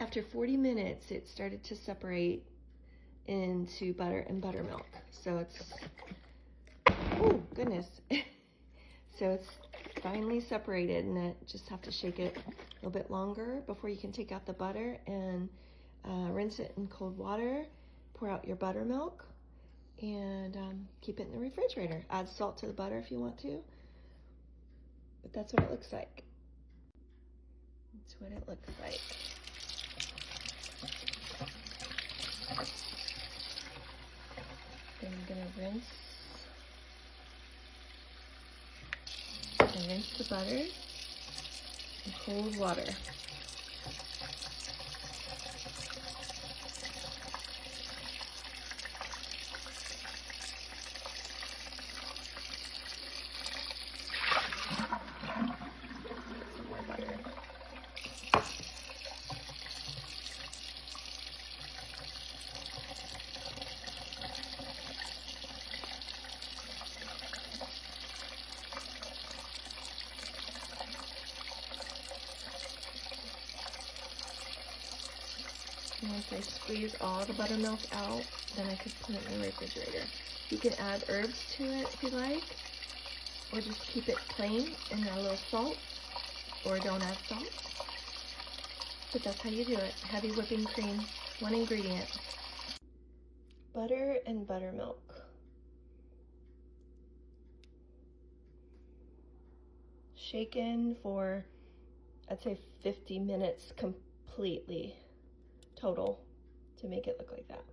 After 40 minutes, it started to separate into butter and buttermilk. So it's, oh goodness. So it's finally separated, and I just have to shake it a little bit longer before you can take out the butter and rinse it in cold water, pour out your buttermilk, and keep it in the refrigerator. Add salt to the butter if you want to, but that's what it looks like. That's what it looks like. Then I'm gonna rinse the butter in cold water. Some more butter. Once I squeeze all the buttermilk out, then I could put it in the refrigerator. You can add herbs to it if you like, or just keep it plain and a little salt, or don't add salt. But that's how you do it. Heavy whipping cream, one ingredient. Butter and buttermilk. Shaken for, I'd say 50 minutes completely. Total to make it look like that.